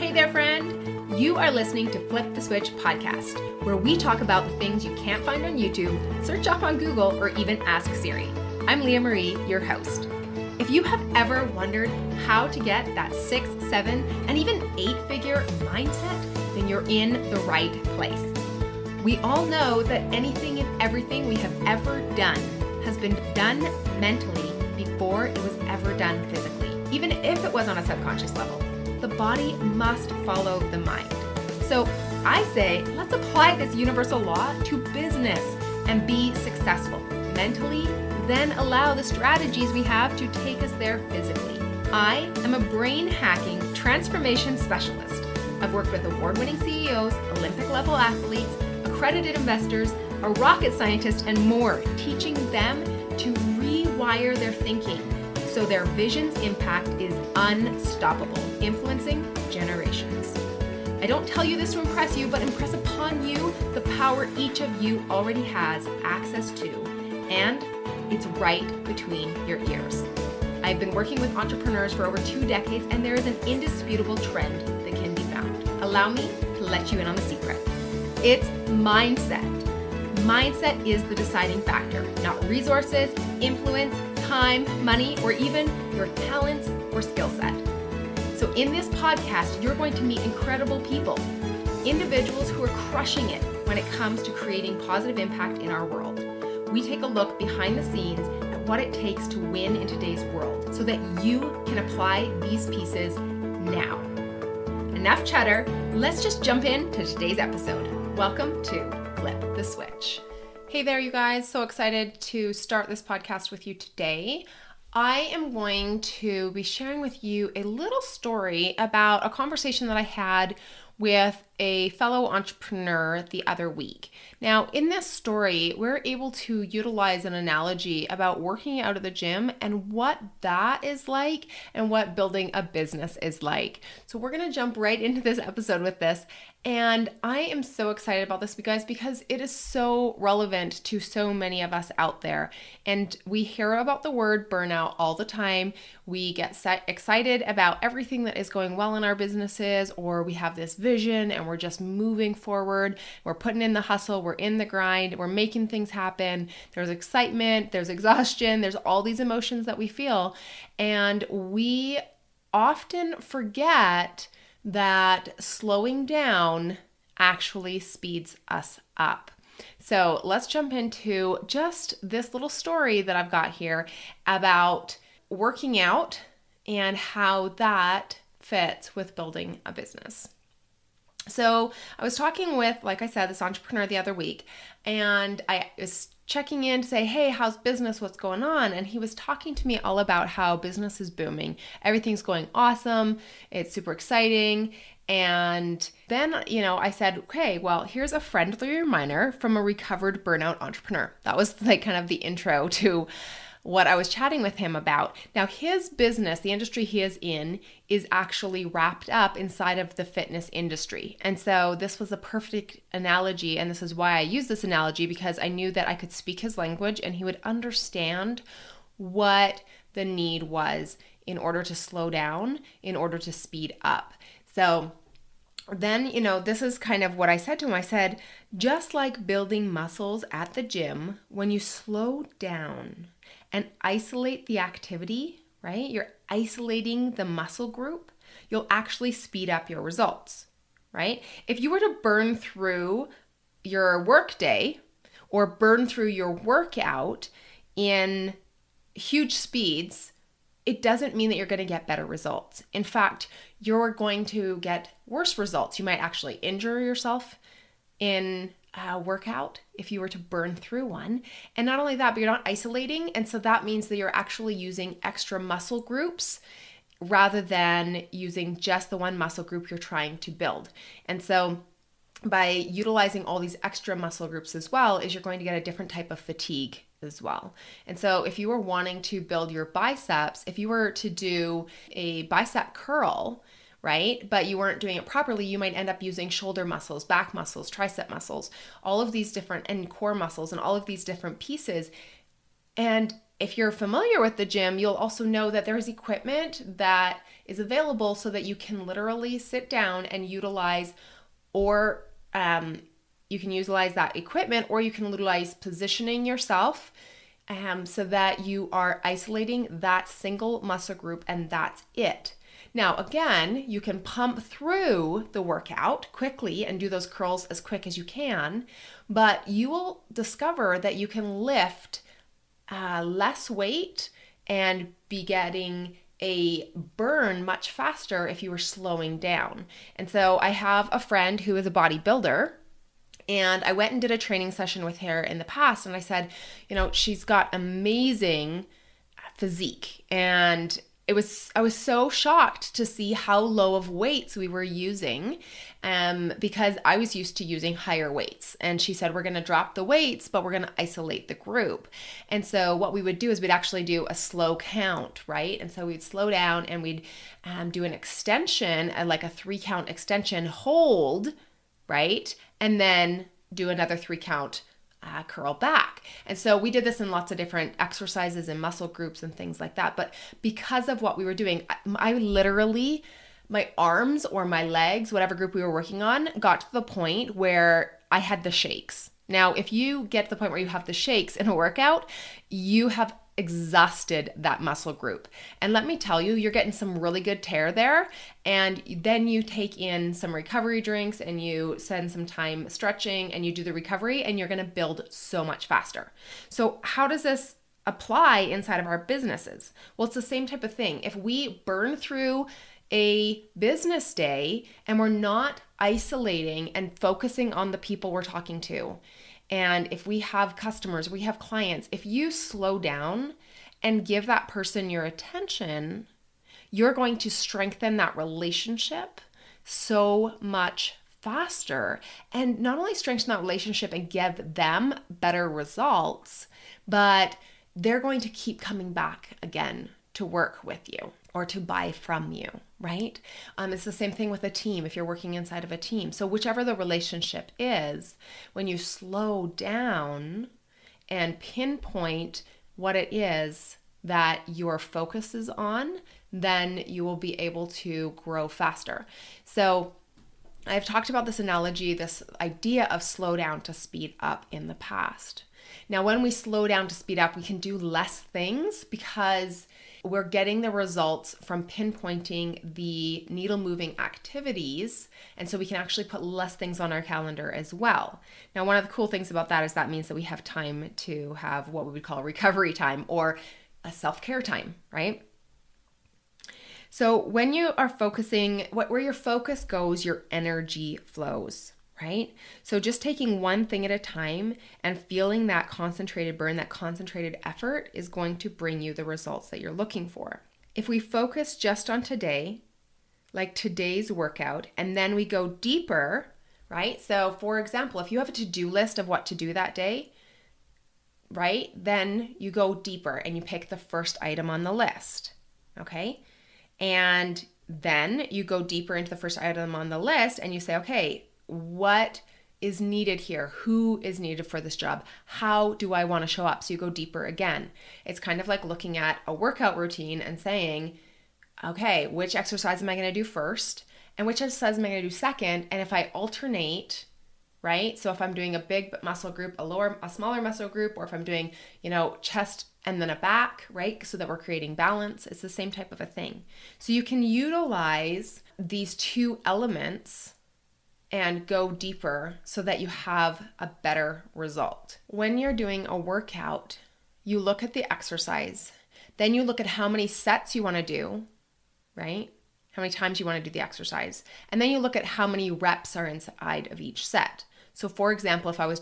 Hey there, friend. You are listening to Flip the Switch podcast, where we talk about the things you can't find on YouTube, search up on Google, or even ask Siri. I'm Leah Marie, your host. If you have ever wondered how to get that 6, 7, and even 8-figure mindset, then you're in the right place. We all know that anything and everything we have ever done has been done mentally before it was ever done physically, even if it was on a subconscious level. The body must follow the mind. So I say, let's apply this universal law to business and be successful mentally, then allow the strategies we have to take us there physically. I am a brain hacking transformation specialist. I've worked with award-winning CEOs, Olympic-level athletes, accredited investors, a rocket scientist, and more, teaching them to rewire their thinking so their vision's impact is unstoppable, influencing generations. I don't tell you this to impress you, but impress upon you the power each of you already has access to, and it's right between your ears. I've been working with entrepreneurs for over 2 decades, and there is an indisputable trend that can be found. Allow me to let you in on the secret. It's mindset. Mindset is the deciding factor, not resources, influence, time, money, or even your talents or skill set. So in this podcast, you're going to meet incredible people, individuals who are crushing it when it comes to creating positive impact in our world. We take a look behind the scenes at what it takes to win in today's world so that you can apply these pieces now. Enough chatter, let's just jump into today's episode. Welcome to Flip the Switch. Hey there, you guys. So excited to start this podcast with you today. I am going to be sharing with you a little story about a conversation that I had with a fellow entrepreneur the other week. Now, in this story, we're able to utilize an analogy about working out at the gym and what that is like and what building a business is like. So we're going to jump right into this episode with this. And I am so excited about this, guys, because it is so relevant to so many of us out there. And we hear about the word burnout all the time. We get excited about everything that is going well in our businesses, or we have this vision and we're just moving forward. We're putting in the hustle, we're in the grind, we're making things happen. There's excitement, there's exhaustion, there's all these emotions that we feel. And we often forget that slowing down actually speeds us up. So let's jump into just this little story that I've got here about working out and how that fits with building a business. So I was talking with, like I said, this entrepreneur the other week, and I was checking in to say, hey, how's business? What's going on? And he was talking to me all about how business is booming. Everything's going awesome. It's super exciting. And then, I said, okay, well, here's a friendly reminder from a recovered burnout entrepreneur. That was like kind of the intro to what I was chatting with him about. Now, his business, the industry he is in, is actually wrapped up inside of the fitness industry. And so this was a perfect analogy. And this is why I use this analogy, because I knew that I could speak his language and he would understand what the need was in order to slow down, in order to speed up. So then, this is kind of what I said to him. I said, just like building muscles at the gym, when you slow down and isolate the activity, right? You're isolating the muscle group, you'll actually speed up your results, right? If you were to burn through your workday or burn through your workout in huge speeds, it doesn't mean that you're going to get better results. In fact, you're going to get worse results. You might actually injure yourself in a workout if you were to burn through one. And not only that, but you're not isolating. And so that means that you're actually using extra muscle groups rather than using just the one muscle group you're trying to build. And so by utilizing all these extra muscle groups as well, is you're going to get a different type of fatigue as well. And so if you were wanting to build your biceps, if you were to do a bicep curl, right, but you weren't doing it properly, you might end up using shoulder muscles, back muscles, tricep muscles, all of these different, and core muscles, and all of these different pieces. And if you're familiar with the gym, you'll also know that there's equipment that is available so that you can literally sit down and utilize, or you can utilize that equipment, or you can utilize positioning yourself so that you are isolating that single muscle group and that's it. Now, again, you can pump through the workout quickly and do those curls as quick as you can, but you will discover that you can lift less weight and be getting a burn much faster if you were slowing down. And so I have a friend who is a bodybuilder, and I went and did a training session with her in the past, and I said, she's got amazing physique, and I was so shocked to see how low of weights we were using, because I was used to using higher weights. And she said, we're going to drop the weights, but we're going to isolate the group. And so what we would do is we'd actually do a slow count, right? And so we'd slow down and we'd do an extension, like a 3-count extension, hold, right? And then do another 3-count curl back. And so we did this in lots of different exercises and muscle groups and things like that. But because of what we were doing, I literally, my arms or my legs, whatever group we were working on, got to the point where I had the shakes. Now, if you get to the point where you have the shakes in a workout, you have exhausted that muscle group. And let me tell you, you're getting some really good tear there. And then you take in some recovery drinks and you spend some time stretching and you do the recovery, and you're going to build so much faster. So how does this apply inside of our businesses? Well, it's the same type of thing. If we burn through a business day and we're not isolating and focusing on the people we're talking to, and if we have customers, we have clients, if you slow down and give that person your attention, you're going to strengthen that relationship so much faster. And not only strengthen that relationship and give them better results, but they're going to keep coming back again to work with you or to buy from you, right? It's the same thing with a team if you're working inside of a team. So whichever the relationship is, when you slow down and pinpoint what it is that your focus is on, then you will be able to grow faster. So I've talked about this analogy, this idea of slow down to speed up in the past. Now, when we slow down to speed up, we can do less things because we're getting the results from pinpointing the needle moving activities. And so we can actually put less things on our calendar as well. Now, one of the cool things about that is that means that we have time to have what we would call recovery time or a self-care time, right? So when you are focusing, where your focus goes, your energy flows, right? So just taking one thing at a time and feeling that concentrated burn, that concentrated effort is going to bring you the results that you're looking for. If we focus just on today, like today's workout, and then we go deeper, right? So for example, if you have a to-do list of what to do that day, right? Then you go deeper and you pick the first item on the list, okay? And then you go deeper into the first item on the list and you say, okay, what is needed here? Who is needed for this job? How do I want to show up? So you go deeper again. It's kind of like looking at a workout routine and saying, okay, which exercise am I going to do first? And which exercise am I going to do second? And if I alternate, right? So if I'm doing a big muscle group, a smaller muscle group, or if I'm doing, chest and then a back, right? So that we're creating balance. It's the same type of a thing. So you can utilize these two elements and go deeper so that you have a better result. When you're doing a workout, you look at the exercise, then you look at how many sets you want to do, right? How many times you want to do the exercise. And then you look at how many reps are inside of each set. So for example, if I was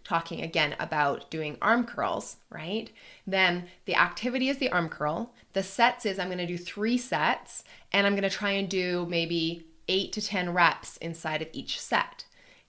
talking again about doing arm curls, right? Then the activity is the arm curl. The sets is I'm going to do 3 sets and I'm going to try and do maybe 8 to 10 reps inside of each set.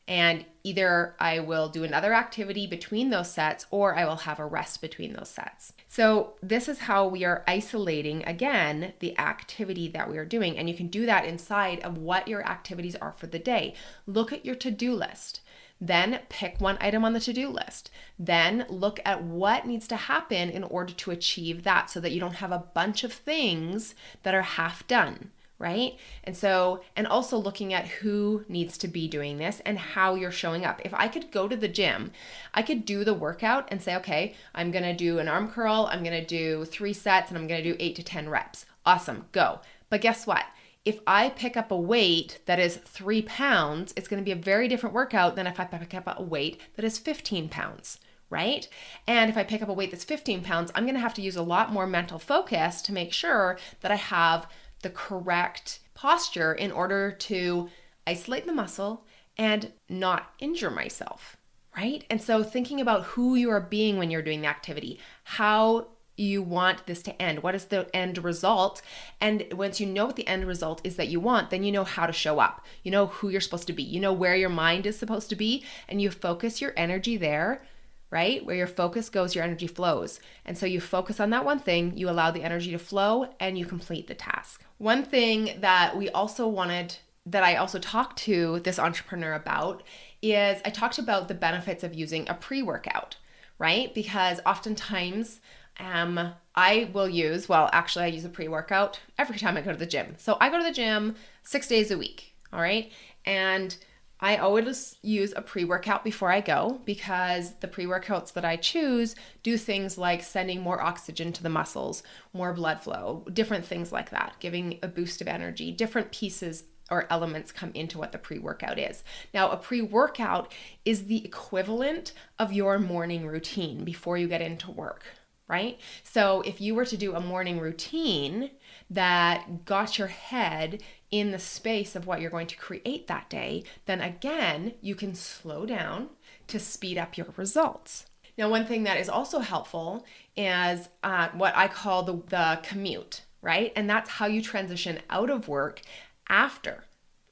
And either I will do another activity between those sets or I will have a rest between those sets. So this is how we are isolating, again, the activity that we are doing. And you can do that inside of what your activities are for the day. Look at your to-do list. Then pick one item on the to-do list. Then look at what needs to happen in order to achieve that so that you don't have a bunch of things that are half done, right? And also looking at who needs to be doing this and how you're showing up. If I could go to the gym, I could do the workout and say, okay, I'm going to do an arm curl, I'm going to do 3 sets, and I'm going to do 8 to 10 reps. Awesome, go. But guess what? If I pick up a weight that is 3 pounds, it's going to be a very different workout than if I pick up a weight that is 15 pounds, right? And if I pick up a weight that's 15 pounds, I'm going to have to use a lot more mental focus to make sure that I have the correct posture in order to isolate the muscle and not injure myself, right? And so thinking about who you are being when you're doing the activity, how you want this to end, what is the end result? And once you know what the end result is that you want, then you know how to show up. You know who you're supposed to be. You know where your mind is supposed to be, and you focus your energy there, right? Where your focus goes, your energy flows. And so you focus on that one thing, you allow the energy to flow, and you complete the task. One thing that I also talked to this entrepreneur about is I talked about the benefits of using a pre-workout, right? Because oftentimes I use a pre-workout every time I go to the gym. So I go to the gym 6 days a week, all right? And I always use a pre-workout before I go because the pre-workouts that I choose do things like sending more oxygen to the muscles, more blood flow, different things like that, giving a boost of energy, different pieces or elements come into what the pre-workout is. Now, a pre-workout is the equivalent of your morning routine before you get into work, right? So if you were to do a morning routine that got your head in the space of what you're going to create that day, then again, you can slow down to speed up your results. Now, one thing that is also helpful is what I call the commute, right? And that's how you transition out of work after.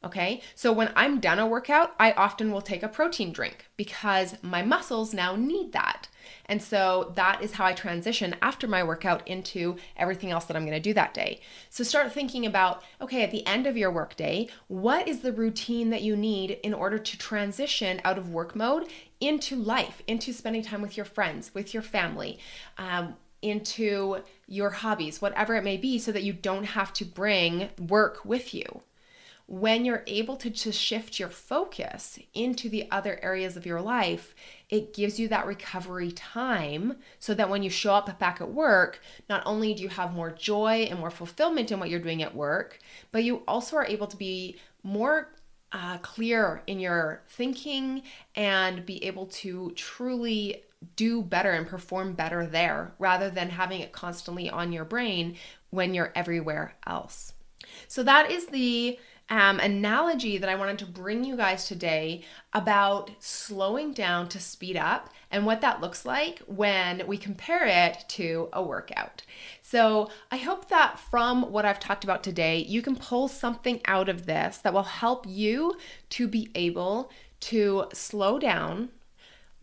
Okay, so when I'm done a workout, I often will take a protein drink because my muscles now need that. And so that is how I transition after my workout into everything else that I'm going to do that day. So start thinking about, okay, at the end of your workday, what is the routine that you need in order to transition out of work mode into life, into spending time with your friends, with your family, into your hobbies, whatever it may be, so that you don't have to bring work with you. When you're able to just shift your focus into the other areas of your life, it gives you that recovery time so that when you show up back at work, not only do you have more joy and more fulfillment in what you're doing at work, but you also are able to be more clear in your thinking and be able to truly do better and perform better there rather than having it constantly on your brain when you're everywhere else. So that is the analogy that I wanted to bring you guys today about slowing down to speed up and what that looks like when we compare it to a workout. So I hope that from what I've talked about today, you can pull something out of this that will help you to be able to slow down,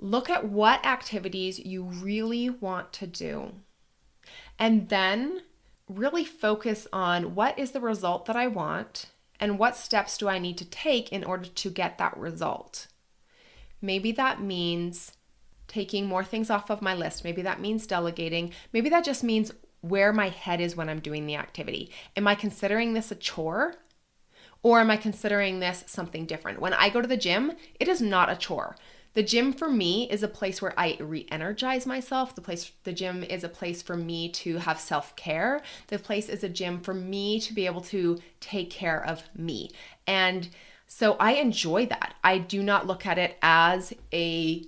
look at what activities you really want to do, and then really focus on what is the result that I want and what steps do I need to take in order to get that result. Maybe that means taking more things off of my list. Maybe that means delegating. Maybe that just means where my head is when I'm doing the activity. Am I considering this a chore? Or am I considering this something different? When I go to the gym, it is not a chore. The gym for me is a place where I re-energize myself. The gym is a place for me to have self-care. The place is a gym for me to be able to take care of me. And so I enjoy that. I do not look at it as a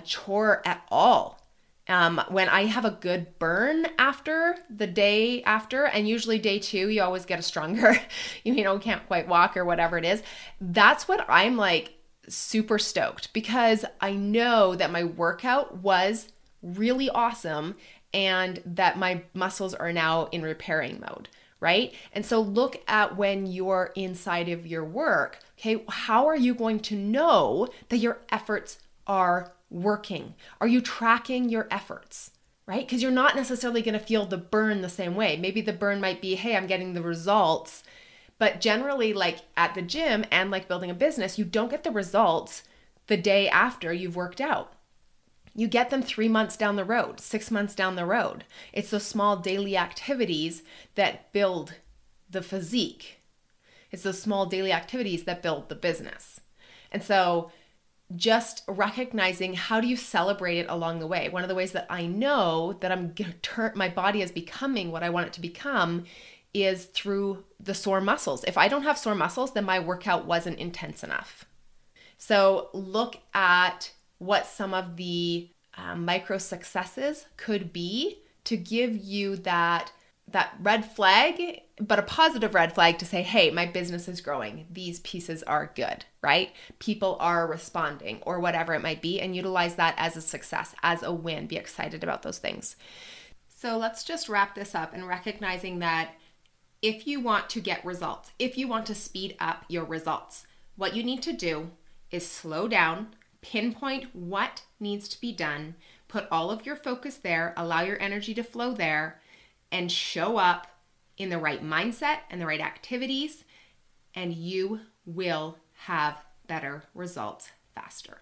chore at all. When I have a good burn after the day after, and usually day 2, you always get a stronger, can't quite walk or whatever it is. That's what I'm like super stoked because I know that my workout was really awesome and that my muscles are now in repairing mode, right? And so look at when you're inside of your work, okay, how are you going to know that your efforts are working? Are you tracking your efforts, right? Because you're not necessarily going to feel the burn the same way. Maybe the burn might be, hey, I'm getting the results. But generally, like at the gym and like building a business, you don't get the results the day after you've worked out. You get them 3 months down the road, 6 months down the road. It's those small daily activities that build the physique. It's those small daily activities that build the business. And so just recognizing, how do you celebrate it along the way? One of the ways that I know that my body is becoming what I want it to become is through the sore muscles. If I don't have sore muscles, then my workout wasn't intense enough. So look at what some of the micro successes could be to give you that red flag, but a positive red flag to say, hey, my business is growing. These pieces are good, right? People are responding, or whatever it might be, and utilize that as a success, as a win. Be excited about those things. So let's just wrap this up and recognizing that if you want to get results, if you want to speed up your results, what you need to do is slow down, pinpoint what needs to be done, put all of your focus there, allow your energy to flow there, and show up in the right mindset and the right activities, and you will have better results faster.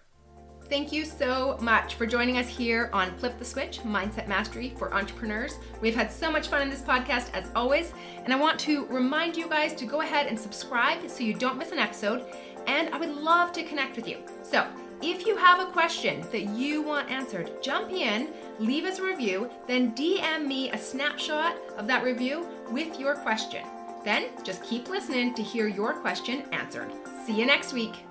Thank you so much for joining us here on Flip the Switch, Mindset Mastery for Entrepreneurs. We've had so much fun in this podcast as always, and I want to remind you guys to go ahead and subscribe so you don't miss an episode, and I would love to connect with you. So if you have a question that you want answered, jump in, leave us a review, then DM me a snapshot of that review with your question. Then just keep listening to hear your question answered. See you next week.